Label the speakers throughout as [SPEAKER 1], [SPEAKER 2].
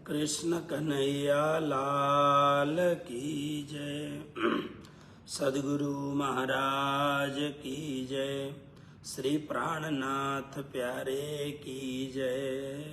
[SPEAKER 1] कृष्ण कन्हैया लाल की जय। सद्गुरु महाराज की जय। श्री प्राणनाथ प्यारे की जय।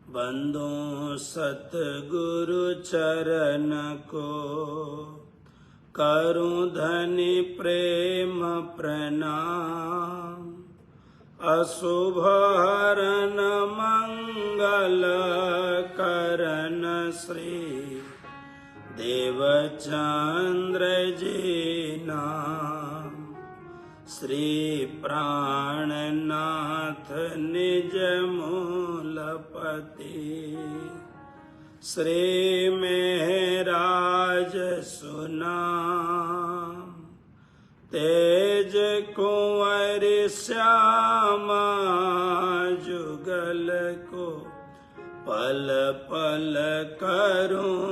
[SPEAKER 1] बंदो सतगुरु चरण को करूं धनि प्रेम प्रणाम। अशुभ हरन मंगल करन श्री देवचंद्र जी नाम। श्री प्राणनाथ निज मूलपति श्री मेहराज सुनाम। तेज कुंवर श्यामा जुगल को पल पल करूं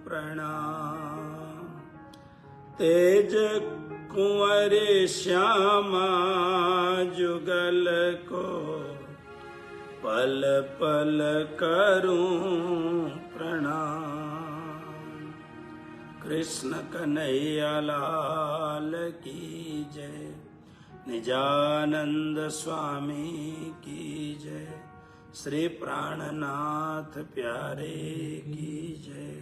[SPEAKER 1] प्रणाम। तेज कुंवर श्यामा जुगल को पल पल करूं प्रणाम। कृष्ण कन्हैया लाल की जय। निजानंद स्वामी की जय। श्री प्राणनाथ प्यारे की जय।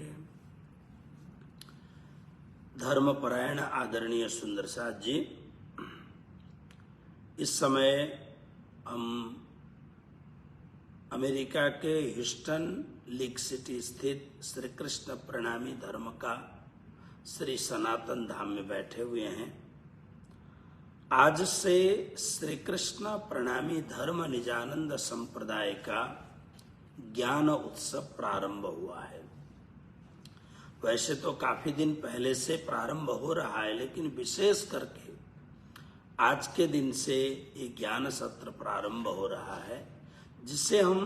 [SPEAKER 1] धर्मपरायण आदरणीय सुंदर साथ जी, इस समय हम अमेरिका के ह्यूस्टन लेक सिटी स्थित श्री कृष्ण प्रणामी धर्म का श्री सनातन धाम में बैठे हुए हैं। आज से श्री कृष्ण प्रणामी धर्म निजानंद संप्रदाय का ज्ञान उत्सव प्रारंभ हुआ है। वैसे तो काफी दिन पहले से प्रारंभ हो रहा है, लेकिन विशेष करके आज के दिन से ये ज्ञान सत्र प्रारंभ हो रहा है, जिसे हम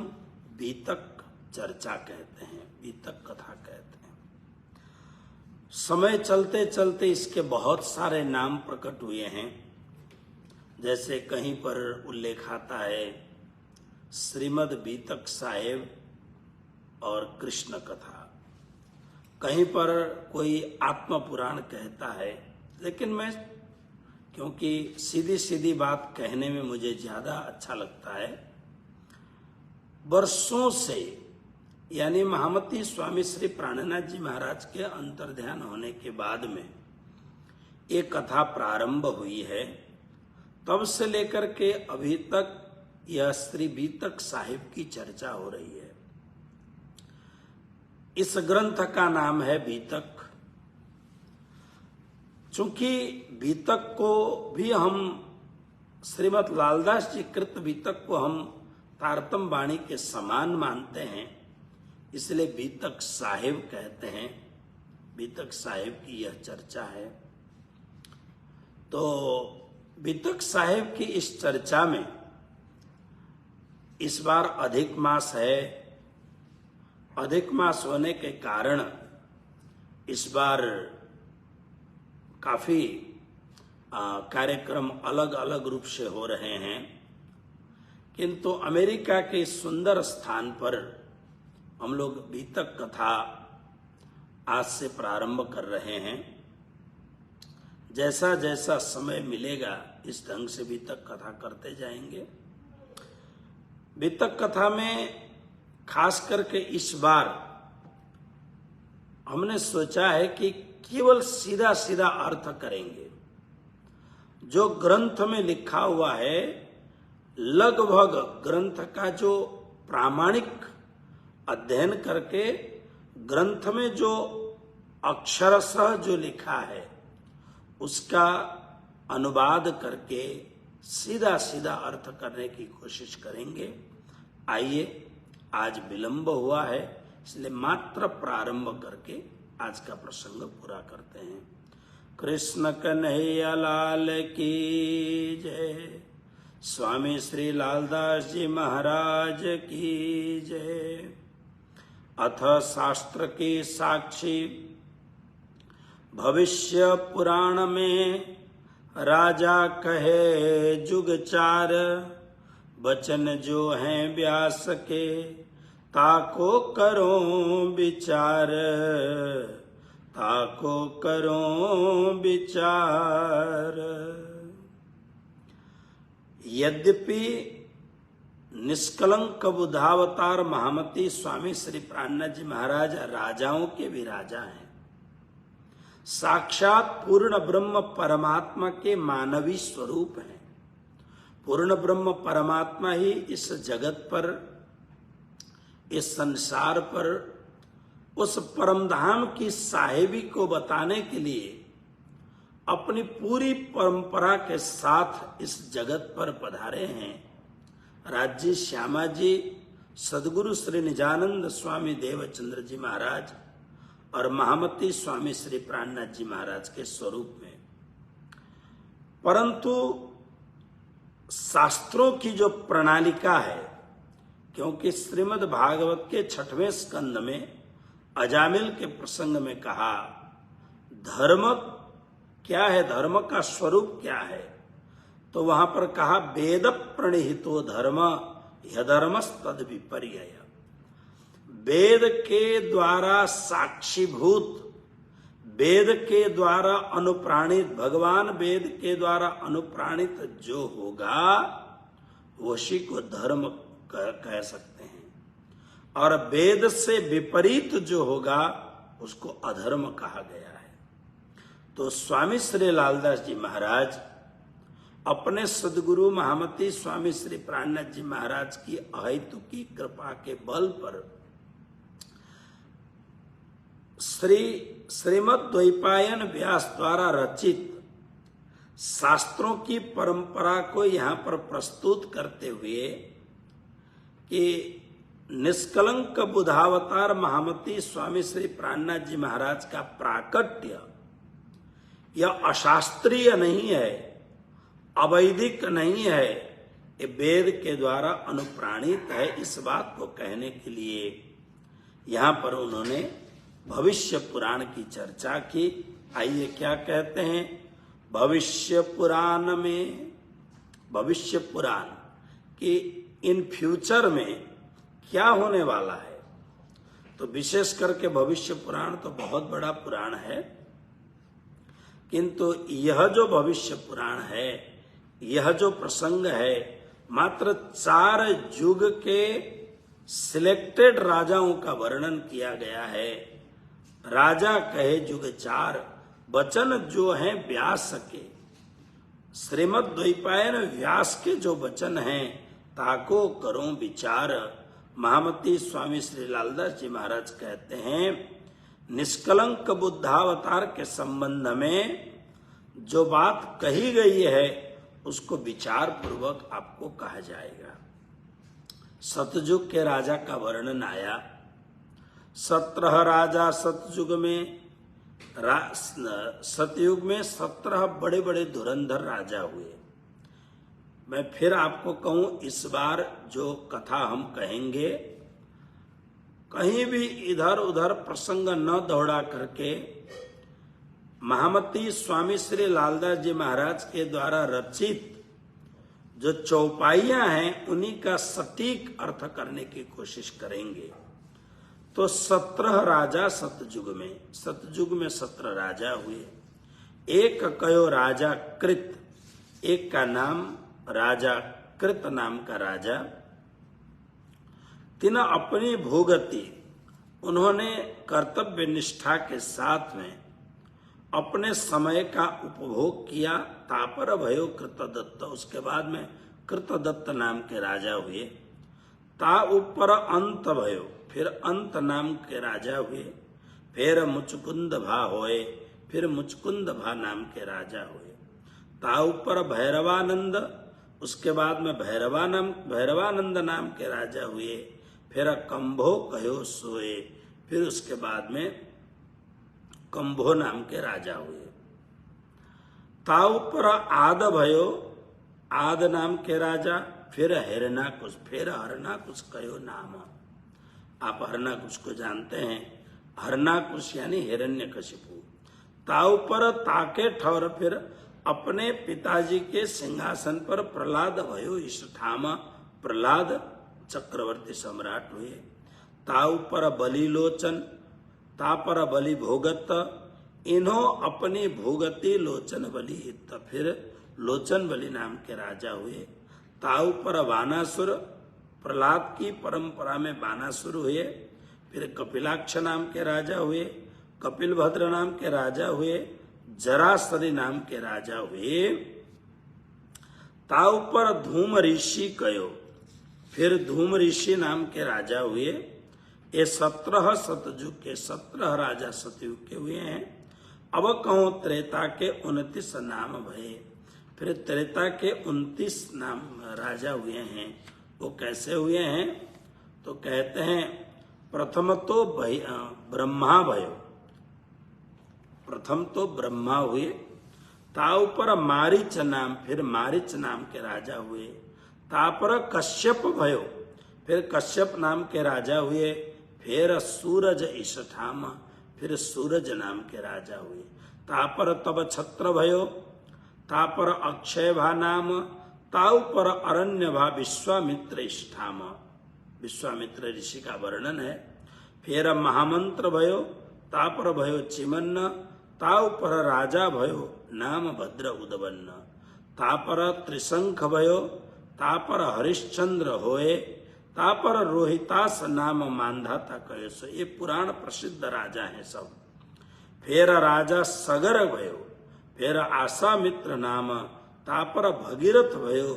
[SPEAKER 1] बीतक चर्चा कहते हैं, बीतक कथा कहते हैं। समय चलते चलते इसके बहुत सारे नाम प्रकट हुए हैं। जैसे कहीं पर उल्लेख आता है श्रीमद् बीतक साहेब और कृष्ण कथा, कहीं पर कोई आत्म पुराण कहता है। लेकिन मैं, क्योंकि सीधी सीधी बात कहने में मुझे ज्यादा अच्छा लगता है, वर्षों से यानी महामती स्वामी श्री प्राणनाथ जी महाराज के अंतर्ध्यान होने के बाद में ये कथा प्रारंभ हुई है। तब से लेकर के अभी तक यह श्री बीतक साहिब की चर्चा हो रही है। इस ग्रंथ का नाम है बीतक। चूंकि बीतक को भी हम श्रीमद् लालदास जी कृत बीतक को हम तारतम वाणी के समान मानते हैं, इसलिए बीतक साहिब कहते हैं। बीतक साहिब की यह चर्चा है। तो बीतक साहिब की इस चर्चा में इस बार अधिक मास है। अधिक मास होने के कारण इस बार काफी कार्यक्रम अलग अलग रूप से हो रहे हैं, किंतु अमेरिका के सुंदर स्थान पर हम लोग बीतक कथा आज से प्रारंभ कर रहे हैं। जैसा जैसा समय मिलेगा इस ढंग से बीतक कथा करते जाएंगे। बीतक कथा में खास करके इस बार हमने सोचा है कि केवल सीधा सीधा अर्थ करेंगे। जो ग्रंथ में लिखा हुआ है, लगभग ग्रंथ का जो प्रामाणिक अध्ययन करके ग्रंथ में जो अक्षरशः जो लिखा है उसका अनुवाद करके सीधा सीधा अर्थ करने की कोशिश करेंगे। आइए, आज विलंब हुआ है, इसलिए मात्र प्रारंभ करके आज का प्रसंग पूरा करते हैं। कृष्ण कन्हैया लाल की जय। स्वामी श्री लालदास जी महाराज की जय। अथ शास्त्र की साक्षी भविष्य पुराण में राजा कहे जुग चार, बचन जो हैं व्यास के, ताको करो विचार, ताको करो विचार। यद्यपि निष्कलंक बुधावतार महामती स्वामी श्री प्राणनाथ जी महाराज राजाओं के भी राजा हैं, साक्षात पूर्ण ब्रह्म परमात्मा के मानवी स्वरूप हैं। पूर्ण ब्रह्म परमात्मा ही इस जगत पर, इस संसार पर उस परमधाम की साहेबी को बताने के लिए अपनी पूरी परंपरा के साथ इस जगत पर पधारे हैं। राज्य श्यामा जी सदगुरु श्री निजानंद स्वामी देवचंद्र जी महाराज और महामती स्वामी श्री प्राणनाथ जी महाराज के स्वरूप में। परंतु शास्त्रों की जो प्रणालिका है, क्योंकि श्रीमद् भागवत के 6वें स्कंद में अजामिल के प्रसंग में कहा धर्म क्या है, धर्म का स्वरूप क्या है, तो वहां पर कहा वेद प्रणिहितो धर्म यधर्मस्तद विपर्यय। वेद के द्वारा साक्षीभूत, वेद के द्वारा अनुप्राणित, भगवान वेद के द्वारा अनुप्राणित जो होगा उसी को धर्म कह सकते हैं, और वेद से विपरीत जो होगा उसको अधर्म कहा गया है। तो स्वामी श्री लालदास जी महाराज अपने सदगुरु महामती स्वामी श्री प्राणनाथ जी महाराज की अहेतुकी कृपा के बल पर श्रीमद् द्वैपायन व्यास द्वारा रचित शास्त्रों की परंपरा को यहाँ पर प्रस्तुत करते हुए कि निष्कलंक बुधावतार महामती स्वामी श्री प्राणनाथ जी महाराज का प्राकट्य यह अशास्त्रीय नहीं है, अवैदिक नहीं है, ये वेद के द्वारा अनुप्राणित है। इस बात को कहने के लिए यहाँ पर उन्होंने भविष्य पुराण की चर्चा की। आइए क्या कहते हैं भविष्य पुराण में, भविष्य पुराण कि इन फ्यूचर में क्या होने वाला है। तो विशेष करके भविष्य पुराण तो बहुत बड़ा पुराण है, किंतु यह जो भविष्य पुराण है, यह जो प्रसंग है, मात्र 4 युग के सिलेक्टेड राजाओं का वर्णन किया गया है। राजा कहे युग 4, वचन जो हैं व्यास के, श्रीमद् द्वैपायन व्यास के जो वचन हैं ताको करो विचार। महामती स्वामी श्री लालदास जी महाराज कहते हैं निष्कलंक बुद्धावतार के संबंध में जो बात कही गई है उसको विचार पूर्वक आपको कहा जाएगा। सतयुग के राजा का वर्णन आया। 17 राजा सतयुग में, सतयुग में 17 बड़े बड़े धुरंधर राजा हुए। मैं फिर आपको कहूं, इस बार जो कथा हम कहेंगे कहीं भी इधर उधर प्रसंग न दौड़ा करके महामती स्वामी श्री लालदास जी महाराज के द्वारा रचित जो चौपाइयां हैं उन्हीं का सटीक अर्थ करने की कोशिश करेंगे। तो 17 राजा सतयुग में 17 राजा हुए। एक कयो राजा कृत, एक का नाम राजा कृत नाम का राजा। तिन अपनी भोगति, उन्होंने कर्तव्य निष्ठा के साथ में अपने समय का उपभोग किया। तापर भयो कृतदत्त, उसके बाद में कृतदत्त नाम के राजा हुए। ता ऊपर अंत भयो, फिर अंत नाम के राजा हुए। फिर मुचकुंद भा होए, फिर मुचकुंद भा नाम के राजा हुए। ता ऊपर भैरवानंद, उसके बाद में भैरवानंद नाम के राजा हुए। फिर कंभो कहो सोए, फिर उसके बाद में कंभो नाम के राजा हुए। ता ऊपर आद भयो, आद नाम के राजा। फिर हिरणाकुश, फिर हरणाकुश कहो नाम। आप हरणाकुश को जानते हैं, हरणाकुश यानी हिरण्यकशिपु। ता ऊपर ताके ठौर, फिर अपने पिताजी के सिंहासन पर प्रहलाद भयो इष्ठाम, प्रहलाद चक्रवर्ती सम्राट हुए। ताऊ पर बलिलोचन, ता पर बलि भोगत, इन्हों अपनी भोगती लोचन बलि हित। फिर लोचन बलि नाम के राजा हुए। ताऊ पर बानासुर, प्रहलाद की परंपरा में बानासुर हुए। फिर कपिलाक्ष नाम के राजा हुए, कपिल भद्र नाम के राजा हुए, जरासरी नाम के राजा हुए। ताऊ पर धूम ऋषि कयो, फिर धूम ऋषि नाम के राजा हुए। ये 17 सतयुग के 17 राजा सतयुग के हुए हैं। अब कहो त्रेता के 29 नाम भये। फिर त्रेता के 29 नाम राजा हुए हैं। वो कैसे हुए हैं? तो कहते हैं प्रथम तो ब्रह्मा भयो, प्रथम तो ब्रह्मा हुए। ताऊ पर मारीच नाम, फिर मारीच नाम के राजा हुए। तापर कश्यप भयो, फिर कश्यप नाम के राजा हुए। फिर सूरज ईशठाम, फिर सूरज नाम के राजा हुए। तापर तब छत्र भयो, तापर अक्षय भा नाम, ताऊ पर अरण्य भा विश्वामित्र इष्ठाम। विश्वामित्र ऋषि का वर्णन है। फिर महामंत्र भयो, तापर भयो चिमन्न, ताऊ पर राजा भयो नाम भद्र उदवन्न। तापर त्रिशंख भयो, तापर हरिश्चंद्र होए, तापर रोहितास नाम मांधाता कयसो। ये पुराण प्रसिद्ध राजा हैं सब। फिर राजा सगर भयो, फिर आशामित्र नाम, तापर भगीरथ भयो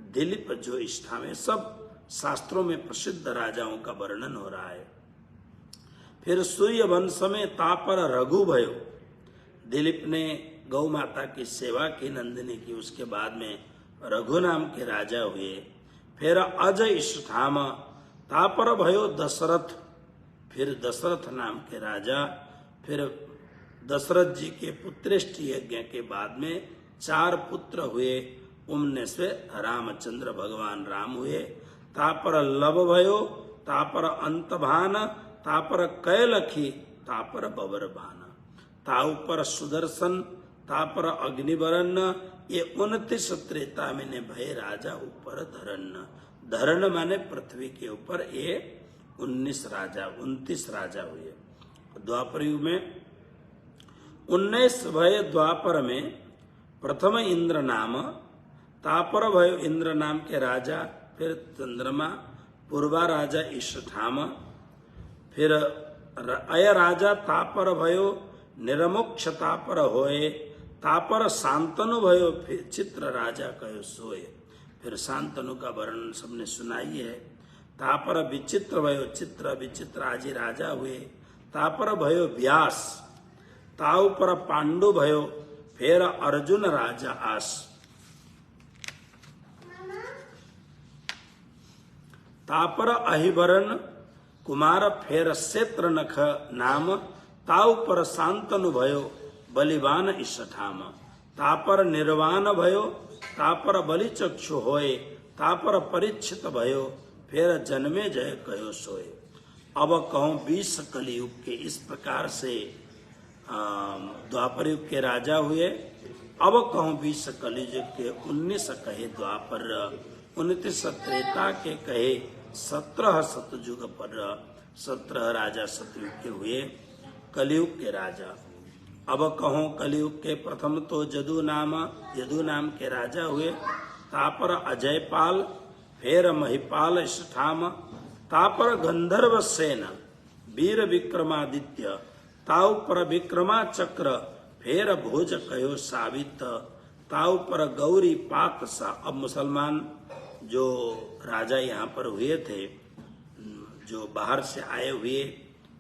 [SPEAKER 1] दिलीप जो इष्ठा में। सब शास्त्रों में प्रसिद्ध राजाओं का वर्णन हो रहा है। फिर सूर्य वंश में तापर रघु भयो, दिलीप ने गौ माता की सेवा की, नंदिनी की। उसके बाद में रघु नाम के राजा हुए। फिर अज इष्ठाम, तापर भयो दशरथ, फिर दशरथ नाम के राजा। फिर दशरथ जी के पुत्रेष्ठ यज्ञ के बाद में 4 पुत्र हुए। उनमें से रामचंद्र भगवान राम हुए। तापर लव भयो, तापर अंतभान, तापर कैलखी, तापर बबरबान। ताऊ पर सुदर्शन, तापर अग्निवरन्न। ये 29 त्रेता में ने भय राजा ऊपर धरन्न। धरण माने पृथ्वी के ऊपर। ये 29 राजा हुए। द्वापर युग में 19 भय। द्वापर में प्रथम इंद्र नाम, तापर भय इंद्र नाम के राजा। फिर चंद्रमा, पूर्वा राजा ईशठाम। फिर अय राजा तापर भयो निरमोक्ष, तापर होए, तापर शांतनु भयो, फिर चित्र राजा कहो सोए। फिर शांतनु का वर्णन सबने सुनाई है। तापर विचित्र भयो, चित्र विचित्र आदि राजा हुए। तापर भयो व्यास, ताऊ पर पांडु भयो, फिर अर्जुन राजा आस। तापर अहिवरन कुमार, फिर क्षेत्र नख नाम, ताऊ पर शांतनु भयो बलिवान इष्ठाम। तापर निर्वाण भयो, तापर बलि चक्षु होए, तापर परीक्षित भयो, फिर जन्मे जय कहो सोए। अब कहूं 20 कलयुग के। इस प्रकार से द्वापर युग के राजा हुए। अब कहूं 20 कलयुग के। 19 कहे द्वापर, 29 त्रेता के कहे, 17 सतयुग पर 17 राजा सतयुग के हुए। कलयुग के राजा। अब कहो कलयुग के प्रथम तो यदु नाम के राजा हुए। तापर अजयपाल, फिर महिपाल इष्ठाम, तापर गंधर्व सेन, वीर विक्रमादित्य, ताऊ पर विक्रमा चक्र, फिर भोज कहो सावित, ताऊ पर गौरी पात सा। अब मुसलमान जो राजा यहाँ पर हुए थे, जो बाहर से आए हुए,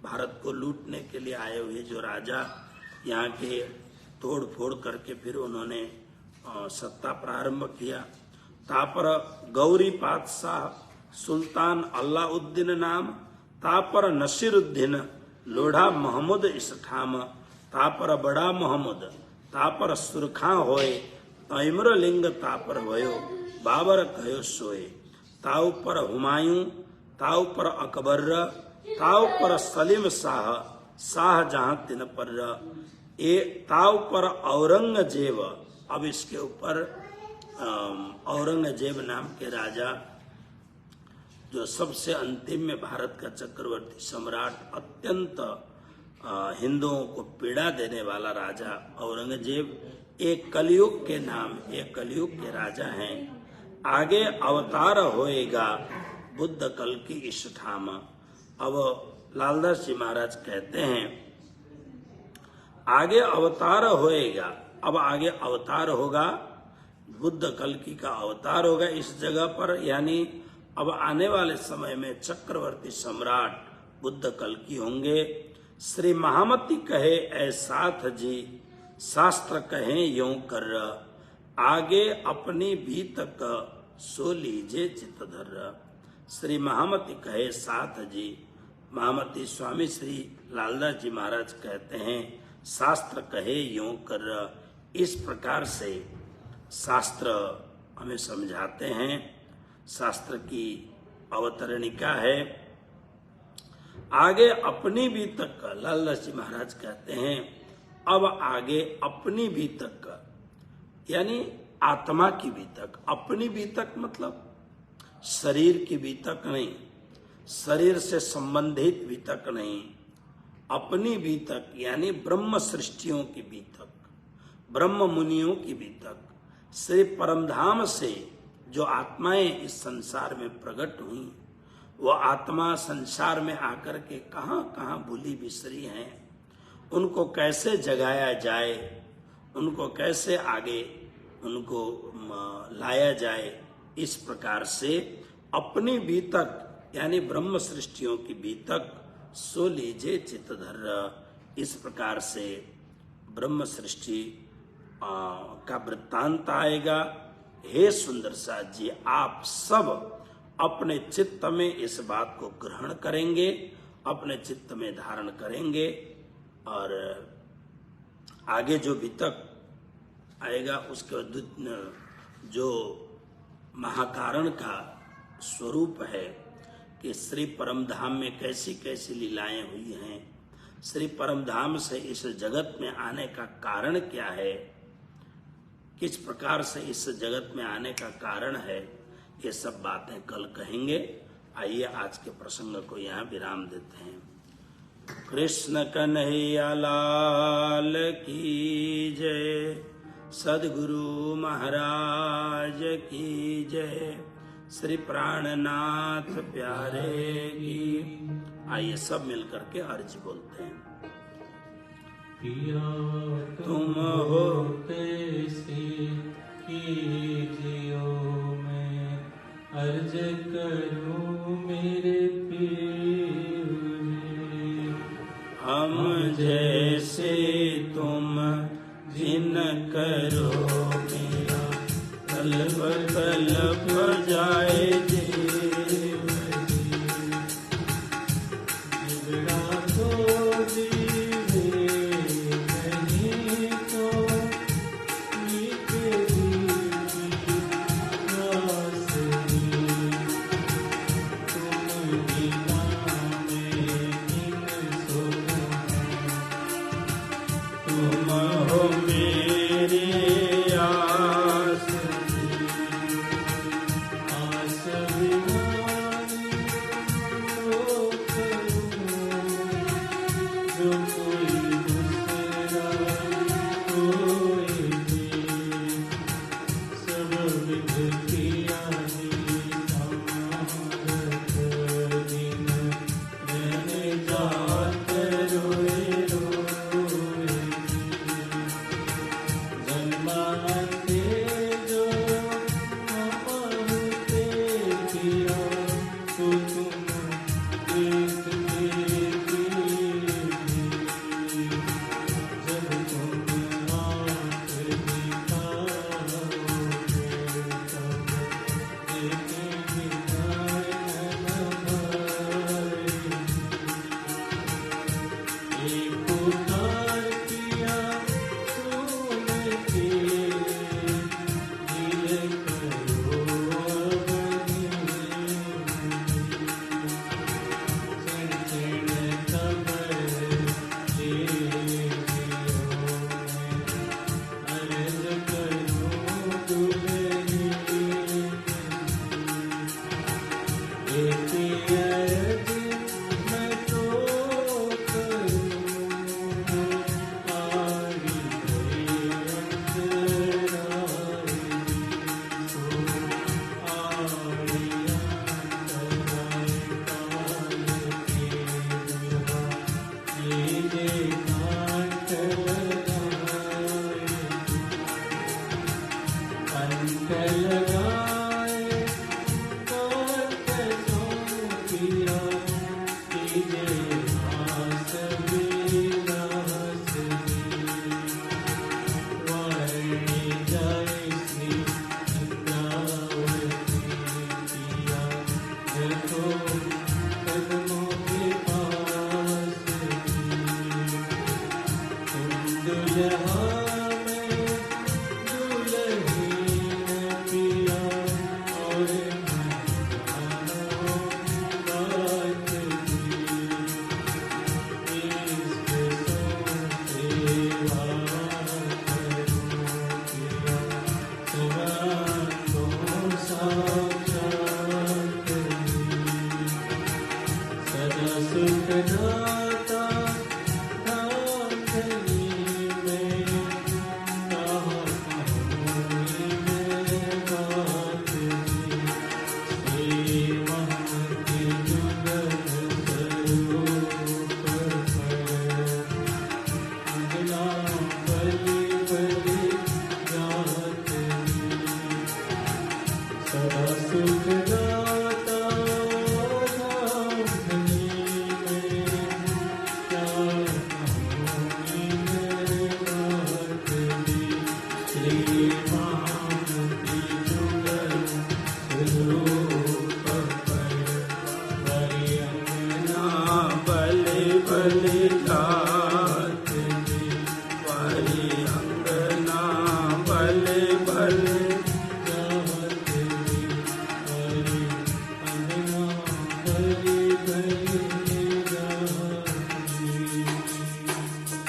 [SPEAKER 1] भारत को लूटने के लिए आए हुए जो राजा, यहाँ के तोड़ फोड़ करके फिर उन्होंने सत्ता प्रारंभ किया। तापर गौरी पातशाह, सुल्तान अल्लाउद्दीन नाम, तापर नसीरुद्दीन, लोढ़ा महमूद इस्ठाम, तापर बड़ा मोहम्मद, तापर सुरखा होए, तैमर लिंग तापर भयो, बाबर कहो सोए। ताऊ पर हुमायूं, ताऊ पर अकबर, ताऊ पर सलीम शाह, शाहजहां तिन पर, ए ताऊ पर औरंगजेब। अब इसके ऊपर औरंगजेब नाम के राजा जो सबसे अंतिम में भारत का चक्रवर्ती सम्राट, अत्यंत हिंदुओं को पीड़ा देने वाला राजा औरंगजेब, एक कलयुग के नाम, एक कलयुग के राजा हैं। आगे अवतार होएगा बुद्ध कल की इस ठाम। अब लालदास जी महाराज कहते हैं आगे अवतार होएगा, अब आगे अवतार होगा, बुद्ध कल्कि का अवतार होगा इस जगह पर, यानी अब आने वाले समय में चक्रवर्ती सम्राट बुद्ध कल्कि होंगे। श्री महामती कहे ऐसाथ जी, शास्त्र कहे यों कर, आगे अपनी बीतक सो लीजे चित धर। श्री महामती कहे साथ जी, महामती स्वामी श्री लालदास जी महाराज कहते हैं शास्त्र कहे यों कर, इस प्रकार से शास्त्र हमें समझाते हैं। शास्त्र की अवतरणिका है। आगे अपनी भी तक, लालदास जी महाराज कहते हैं अब आगे अपनी भी तक, यानी आत्मा की भी तक। अपनी भी तक मतलब शरीर की भी तक नहीं, शरीर से संबंधित भी तक नहीं, अपनी भी तक यानी ब्रह्म सृष्टियों की भी तक, ब्रह्म मुनियों की भी तक, श्री परमधाम से जो आत्माएं इस संसार में प्रकट हुई, वो आत्मा संसार में आकर के कहाँ कहाँ भूली बिसरी हैं, उनको कैसे जगाया जाए, उनको कैसे आगे उनको लाया जाए, इस प्रकार से अपनी भी तक यानी ब्रह्म सृष्टियों की भी तक सो लीजे चित धर। इस प्रकार से ब्रह्म सृष्टि का वृत्तांत आएगा। हे सुंदर साथ जी, आप सब अपने चित्त में इस बात को ग्रहण करेंगे, अपने चित्त में धारण करेंगे, और आगे जो भी तक आएगा उसके जो महाकारण का स्वरूप है कि श्री परमधाम में कैसी कैसी लीलाएं हुई हैं, श्री परमधाम से इस जगत में आने का कारण क्या है, किस प्रकार से इस जगत में आने का कारण है, ये सब बातें कल कहेंगे। आइए आज के प्रसंग को यहाँ विराम देते हैं। कृष्ण कन्हैया लाल की जय, सद्गुरु महाराज की जय, श्री प्राणनाथ प्यारे की। आइए सब मिलकर के अर्ज बोलते हैं।
[SPEAKER 2] पिया तुम होते से कीजियो, मैं अर्ज करूं मेरे पीर।
[SPEAKER 1] हम जैसे तुम जिन करो, मेरा कल्प कल्प जाए देव जी।
[SPEAKER 2] बिगड़ा तो जीवे नहीं तो मीठे दीदी नासरी। तुम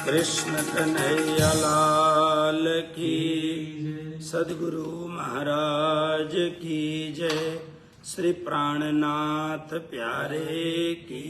[SPEAKER 1] कृष्ण कन्हैया लाल की, सद्गुरु महाराज की जय। श्री प्राणनाथ प्यारे की